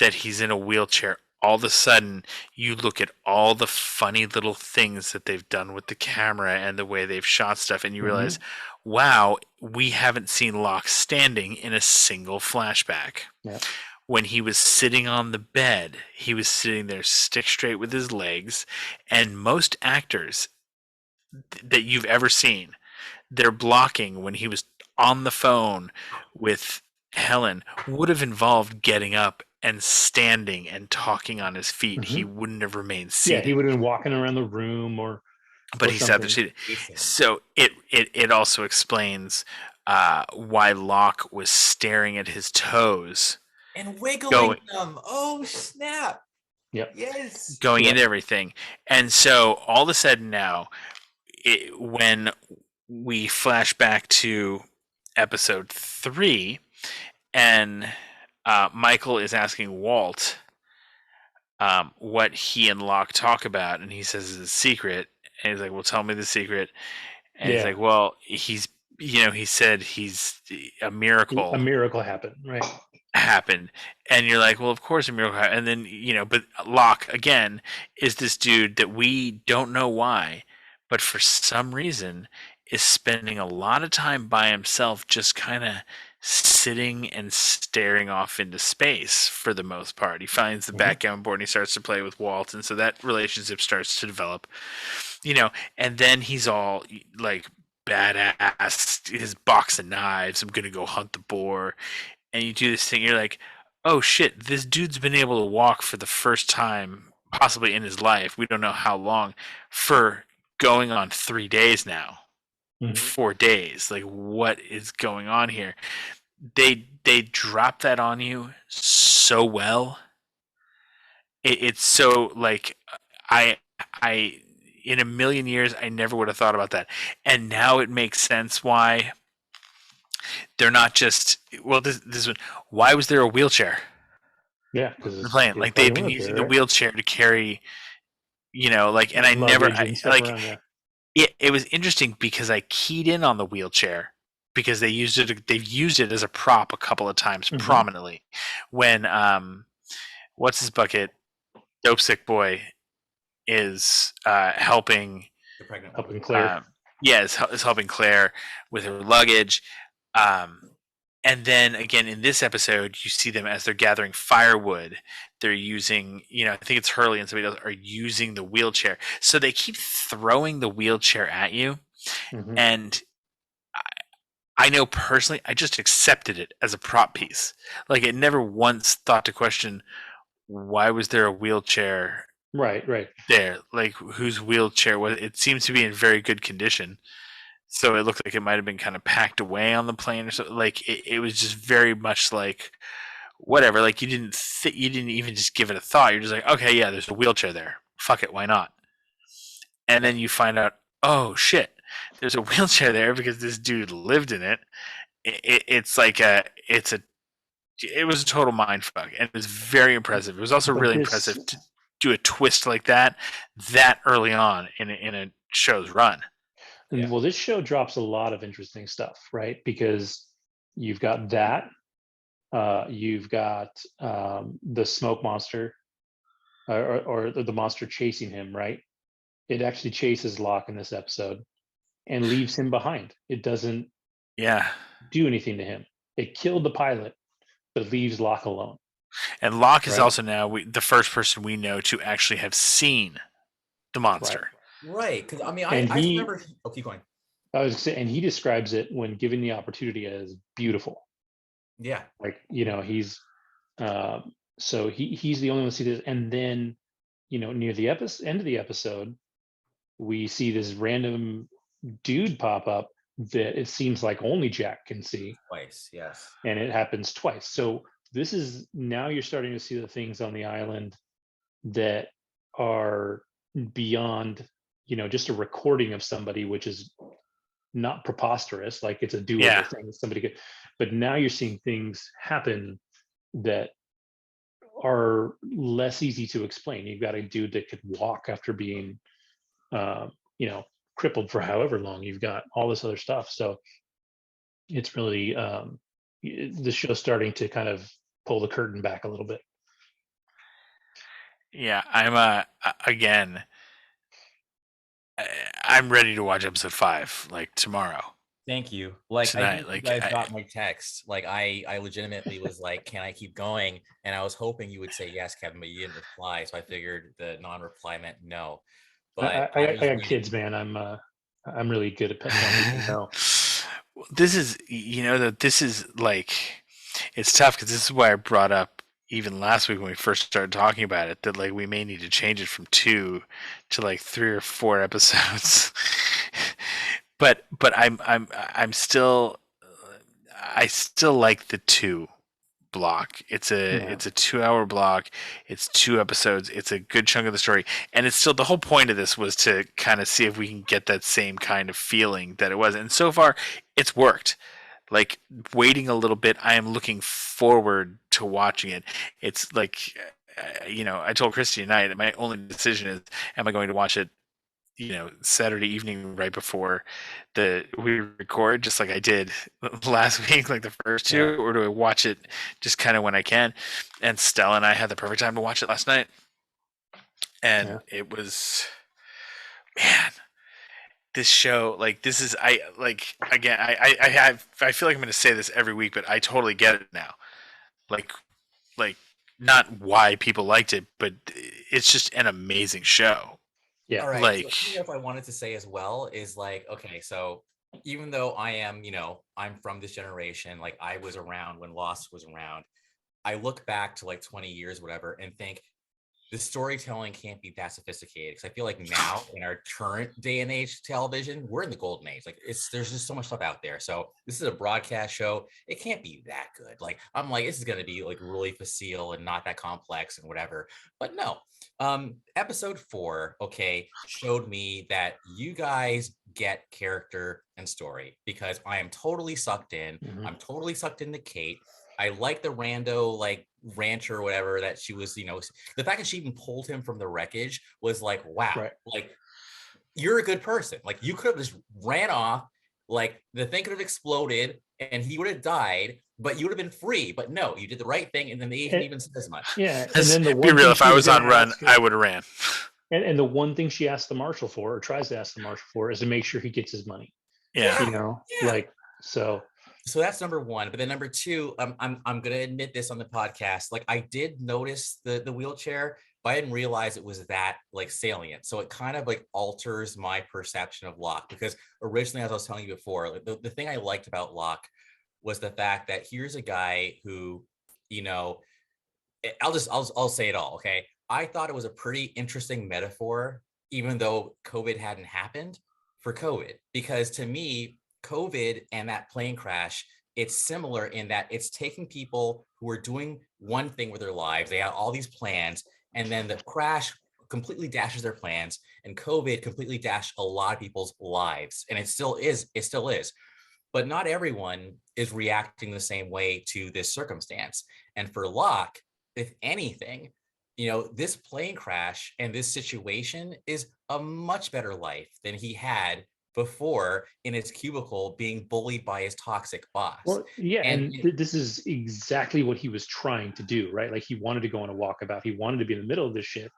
that he's in a wheelchair, all of a sudden you look at all the funny little things that they've done with the camera and the way they've shot stuff, and you realize, wow, we haven't seen Locke standing in a single flashback. Yeah. When he was sitting on the bed, he was sitting there stick straight with his legs. And most actors that you've ever seen, their blocking when he was on the phone with Helen would have involved getting up and standing and talking on his feet. He wouldn't have remained seated. Yeah, he would have been walking around the room but he sat there seated. So it also explains why Locke was staring at his toes. And wiggling them. Oh, snap. Yep. Yes. Going into everything. And so all of a sudden now, when we flash back to episode 3, and Michael is asking Walt what he and Locke talk about, and he says it's a secret. And he's like, well, tell me the secret. And he's like, well, he said he's a miracle. A miracle happened, right? Happened, and you're like, well, of course a miracle happened. And then but Locke again is this dude that we don't know why, but for some reason is spending a lot of time by himself, just kind of sitting and staring off into space for the most part. He finds the backgammon board and he starts to play with Walt, and so that relationship starts to develop, and then he's all like badass, his box of knives, I'm gonna go hunt the boar. And you do this thing, you're like, oh shit, this dude's been able to walk for the first time, possibly in his life, we don't know how long, for going on 3 days now. 4 days. Like, what is going on here? They drop that on you so well. It's so, like, I in a million years, I never would have thought about that. And now it makes sense why they're not just, well, this one, why was there a wheelchair? Yeah, because they're playing like they've been using the wheelchair to carry, and I never, it was interesting because I keyed in on the wheelchair because they've used it as a prop a couple of times prominently when what's his bucket, Dope Sick Boy is helping Claire. Is helping Claire with her luggage. And then again in this episode, you see them as they're gathering firewood. They're using, I think it's Hurley and somebody else are using the wheelchair. So they keep throwing the wheelchair at you. And I know personally, I just accepted it as a prop piece. Like, it never once thought to question, why was there a wheelchair Right. there, like whose wheelchair was. It seems to be in very good condition, so it looked like it might have been kind of packed away on the plane or something. Like it was just very much like whatever. Like you didn't even just give it a thought. You're just like, okay, yeah, there's a wheelchair there. Fuck it, why not? And then you find out, oh shit, there's a wheelchair there because this dude lived in it. It was a total mindfuck, and it was very impressive. It was also really impressive to do a twist like that early on in a show's run. And well, this show drops a lot of interesting stuff, right? Because you've got that, you've got the smoke monster, or the monster chasing him, right? It actually chases Locke in this episode and leaves him behind. It doesn't do anything to him. It killed the pilot, but leaves Locke alone. And Locke is also now the first person we know to actually have seen the monster. Right. Because I mean, I remember. Oh, keep going. I was saying, and he describes it when given the opportunity as beautiful. Yeah. Like, he's so he's the only one to see this. And then, near the end of the episode, we see this random dude pop up that it seems like only Jack can see. Twice, yes. And it happens twice. So this is now you're starting to see the things on the island that are beyond, just a recording of somebody, which is not preposterous, like it's a doable thing somebody could. But now you're seeing things happen that are less easy to explain. You've got a dude that could walk after being crippled for however long. You've got all this other stuff. So it's really the show's starting to kind of pull the curtain back a little bit. Yeah, I'm again, I'm ready to watch episode 5 like tomorrow. Thank you. Like tonight, you guys got my text. Like I legitimately was like, "Can I keep going?" And I was hoping you would say yes, Kevin, but you didn't reply. So I figured the non-reply meant no. But I got kids, man. I'm really good at telling no. This is this is like it's tough because this is why I brought up even last week when we first started talking about it that like we may need to change it from 2 to like 3 or 4 episodes. but I'm still I still like the 2 block. It's a 2-hour block. It's 2 episodes. It's a good chunk of the story, and it's still the whole point of this was to kind of see if we can get that same kind of feeling that it was. And so far, it's worked. Like waiting a little bit, I am looking forward to watching it. It's like, I told Christy tonight that my only decision is, am I going to watch it, Saturday evening right before we record, just like I did last week, like the first 2, or do I watch it just kind of when I can? And Stella and I had the perfect time to watch it last night, and it was, man. This show, like this is, I feel like I'm going to say this every week, but I totally get it now. Like not why people liked it, but it's just an amazing show. Yeah. All right. Like, so if I wanted to say as well is like, okay, so even though I am, I'm from this generation, like I was around when Lost was around. I look back to like 20 years, whatever, and think, the storytelling can't be that sophisticated because I feel like now in our current day and age television, we're in the golden age. Like there's just so much stuff out there. So this is a broadcast show. It can't be that good. Like I'm like, this is going to be like really facile and not that complex and whatever. But no, episode 4, showed me that you guys get character and story because I am totally sucked in. Mm-hmm. I'm totally sucked into Kate. I like the rando, like rancher or whatever that she was, the fact that she even pulled him from the wreckage was like, wow, like you're a good person. Like you could have just ran off, like the thing could have exploded and he would have died, but you would have been free. But no, you did the right thing. And then they didn't even say as much. Yeah. And then be real, if I was on run, I would have ran. And the one thing she asked the marshal for, or tries to ask the marshal for, is to make sure he gets his money. Yeah. Like, so that's number 1. But then number 2, I'm gonna admit this on the podcast. Like I did notice the wheelchair, but I didn't realize it was that like salient. So it kind of like alters my perception of Locke because originally, as I was telling you before, like, the thing I liked about Locke was the fact that here's a guy who, I'll say it all. Okay, I thought it was a pretty interesting metaphor, even though COVID hadn't happened, for COVID, because to me, COVID and that plane crash, it's similar in that it's taking people who are doing one thing with their lives. They have all these plans, and then the crash completely dashes their plans, and COVID completely dashed a lot of people's lives. And it still is. But not everyone is reacting the same way to this circumstance. And for Locke, if anything, this plane crash and this situation is a much better life than he had before in his cubicle being bullied by his toxic boss. Well, yeah, and this is exactly what he was trying to do, right? Like, he wanted to go on a walkabout. He wanted to be in the middle of this shit,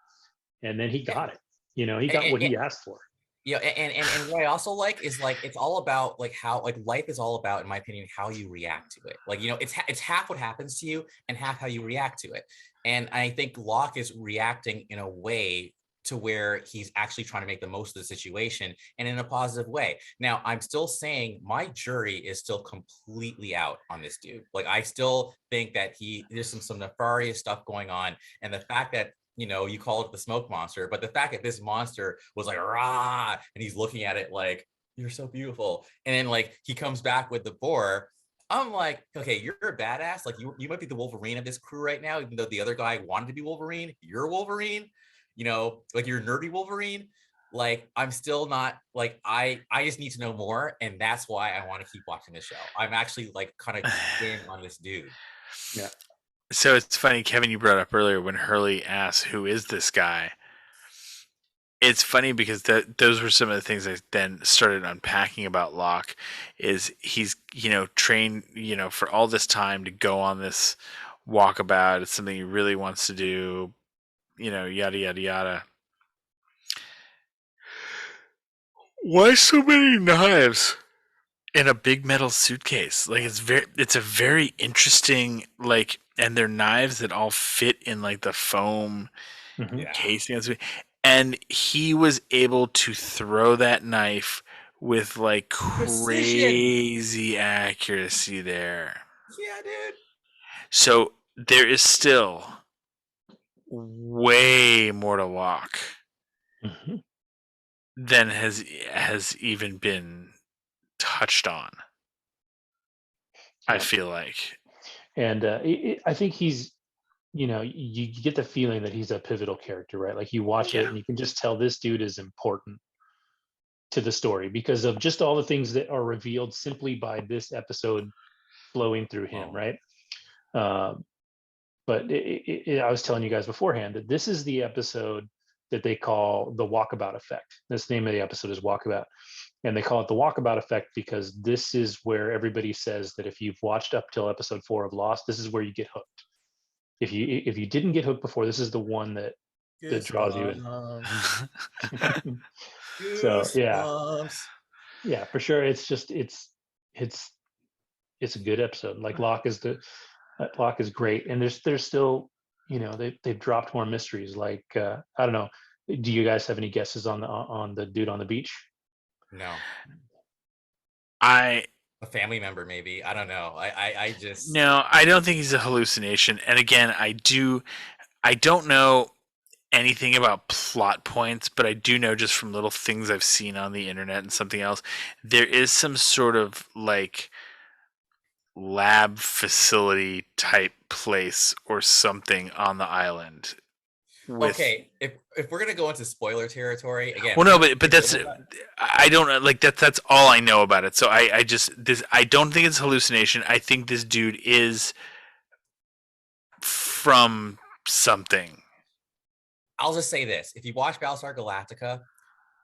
and then he got it. He got what he asked for. Yeah, and what I also like is, like, it's all about, like, how, like, life is all about, in my opinion, how you react to it. Like, it's half what happens to you and half how you react to it. And I think Locke is reacting in a way to where he's actually trying to make the most of the situation and in a positive way. Now, I'm still saying my jury is still completely out on this dude. Like, I still think that there's some nefarious stuff going on, and the fact that you call it the smoke monster, but the fact that this monster was like, rah, and he's looking at it like, you're so beautiful. And then, like, he comes back with the boar. I'm like, okay, you're a badass. Like, you might be the Wolverine of this crew right now, even though the other guy wanted to be Wolverine. You're Wolverine, like, you're nerdy Wolverine. Like, I'm still not, like, I just need to know more. And that's why I want to keep watching this show. I'm actually, like, kind of in on this dude. Yeah. So it's funny, Kevin, you brought up earlier when Hurley asked, who is this guy? It's funny because those were some of the things I then started unpacking about Locke. Is he's trained for all this time to go on this walkabout. It's something he really wants to do. Yada yada yada. Why so many knives in a big metal suitcase? Like, it's a very interesting, like, and they're knives that all fit in, like, the foam casing. And he was able to throw that knife with, like, crazy accuracy there. Yeah, dude. So there is still way more to Locke than has even been touched on. I feel like. And I think he's, you get the feeling that he's a pivotal character, right? Like, you watch it and you can just tell this dude is important to the story because of just all the things that are revealed simply by this episode flowing through him, right? But I was telling you guys beforehand that this is the episode that they call the Walkabout effect. This name of the episode is Walkabout. And they call it the Walkabout effect because this is where everybody says that if you've watched up till episode 4 of Lost, this is where you get hooked. If you didn't get hooked before, this is the one that draws you in. So yeah, for sure. It's just it's a good episode. Like, Locke is great, and there's still they've dropped more mysteries. Like, I don't know. Do you guys have any guesses on the dude on the beach? No. A family member, maybe. I don't know. I just No, I don't think he's a hallucination. And again, I don't know anything about plot points, but I do know just from little things I've seen on the internet and something else, there is some sort of, like, lab facility type place or something on the island. Okay, if we're gonna go into spoiler territory again. Well, no, but that's I don't like that. That's all I know about it. So I don't think it's hallucination. I think this dude is from something. I'll just say this: if you watch Battlestar Galactica,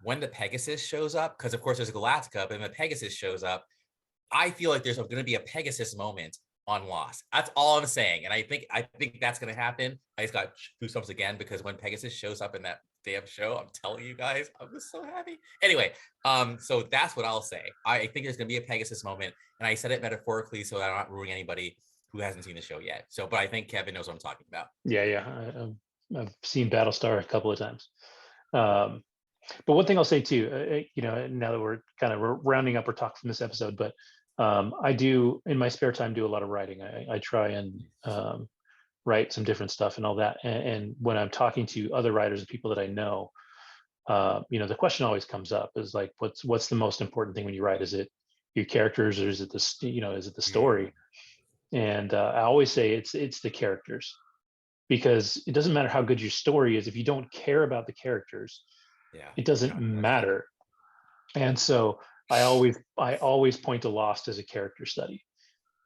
when the Pegasus shows up, because of course there's a Galactica, but when the Pegasus shows up, I feel like there's going to be a Pegasus moment on Lost. That's all I'm saying, and I think that's going to happen. I just got goosebumps again because when Pegasus shows up in that damn show, I'm telling you guys, I'm just so happy. Anyway, so that's what I'll say. I think there's going to be a Pegasus moment, and I said it metaphorically so that I'm not ruining anybody who hasn't seen the show yet. So, but I think Kevin knows what I'm talking about. Yeah. I've seen Battlestar a couple of times. But one thing I'll say too, now that we're kind of rounding up our talk from this episode, but I do in my spare time do a lot of writing. I try and write some different stuff and all that. And when I'm talking to other writers and people that I know, the question always comes up is like, what's the most important thing when you write? Is it your characters, or is it is it the story? And I always say it's the characters, because it doesn't matter how good your story is if you don't care about the characters. It doesn't matter. And so I always point to Lost as a character study,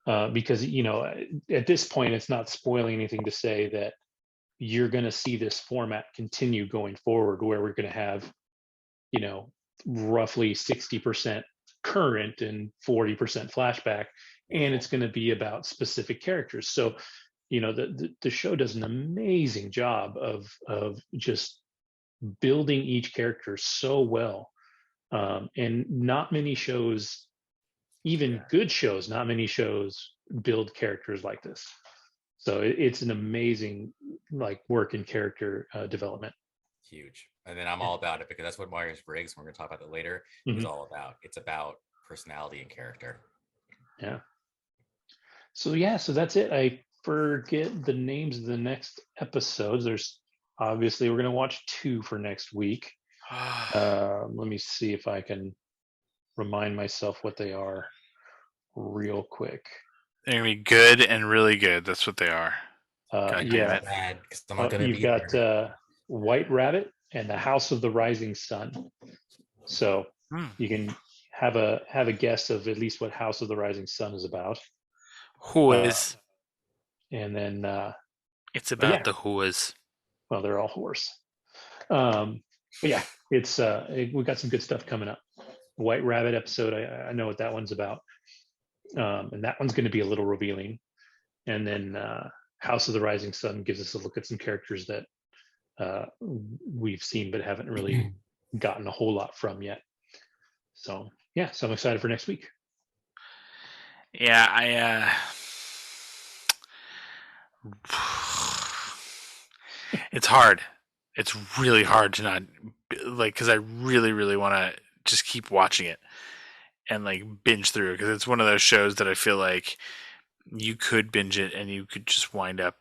because at this point it's not spoiling anything to say that you're going to see this format continue going forward, where we're going to have roughly 60% current and 40% flashback, and it's going to be about specific characters. So the show does an amazing job of just building each character so well, and not many shows, even good shows, not many shows build characters like this. So it's an amazing work in character development. Huge. And then I'm all about it, because that's what Myers-Briggs, we're going to talk about that later, is all about. It's about personality and character. Yeah. So that's it. I forget the names of the next episodes. There's obviously, we're going to watch 2 for next week. Let me see if I can remind myself what they are real quick. They're going to be good and really good. That's what they are. You've got White Rabbit and the House of the Rising Sun. So you can have a guess of at least what House of the Rising Sun is about. Who is? And then it's about the who is. Well, they're all horse. But yeah, it's we got some good stuff coming up. White Rabbit episode, I know what that one's about. And that one's going to be a little revealing. And then House of the Rising Sun gives us a look at some characters that we've seen but haven't really gotten a whole lot from yet. So I'm excited for next week. Yeah, it's hard. It's really hard to not because I really, really want to just keep watching it and binge through it, because it's one of those shows that I feel like you could binge it and you could just wind up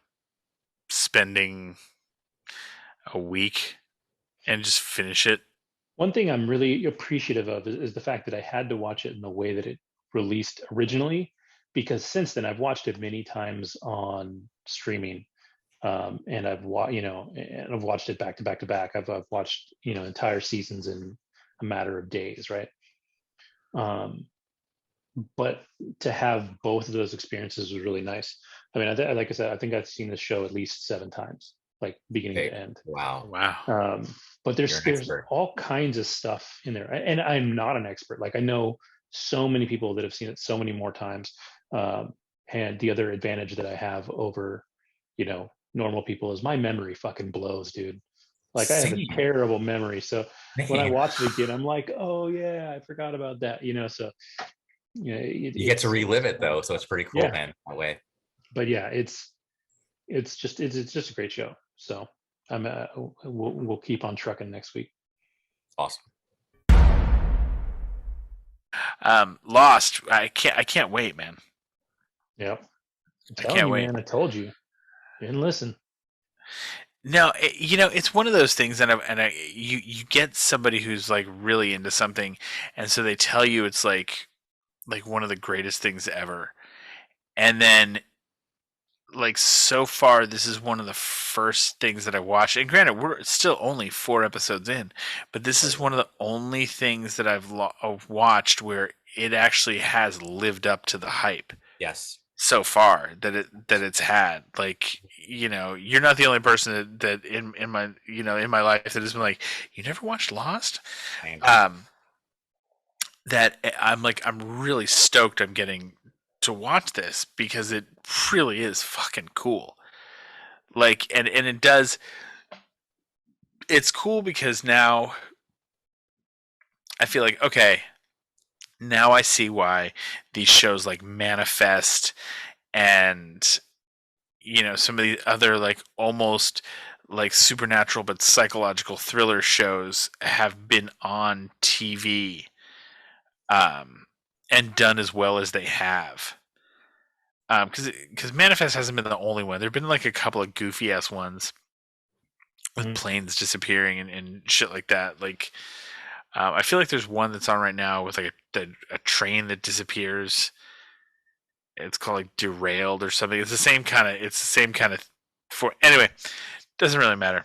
spending a week and just finish it. One thing I'm really appreciative of is the fact that I had to watch it in the way that it released originally, because since then I've watched it many times on streaming, and I've watched it back to back to back. I've watched entire seasons in a matter of days, right? But to have both of those experiences was really nice. I mean, like I said, I think I've seen this show at least 7 times, beginning to end. Wow. But there's all kinds of stuff in there, and I'm not an expert. I know so many people that have seen it so many more times, and the other advantage that I have over normal people is my memory fucking blows, dude. I have a terrible memory, so when I watch it again, I'm like, oh yeah, I forgot about that. So you get to relive it though, so it's pretty cool, man, that way. But yeah, it's just a great show. So we'll keep on trucking next week. Awesome. Lost. I can't wait, man. Yep. I can't wait. Man, I told you. You didn't listen. No, it's one of those things, you get somebody who's really into something, and so they tell you it's like one of the greatest things ever, and then so far this is one of the first things that I watched. And granted, we're still only 4 episodes in, but this is one of the only things that I've watched where it actually has lived up to the hype. Yes. So far that it's had. You're not the only person that in my in my life that has been like, you never watched Lost? That I'm really stoked I'm getting to watch this, because it really is fucking cool. And it does, it's cool because now I feel like, okay, now I see why these shows like Manifest and some of the other almost supernatural but psychological thriller shows have been on TV and done as well as they have. because Manifest hasn't been the only one. There've been like a couple of goofy ass ones with planes disappearing and shit like that. Like, I feel like there's one that's on right now with like a train that disappears. It's called like Derailed or something. It's the same kind of. For anyway, doesn't really matter.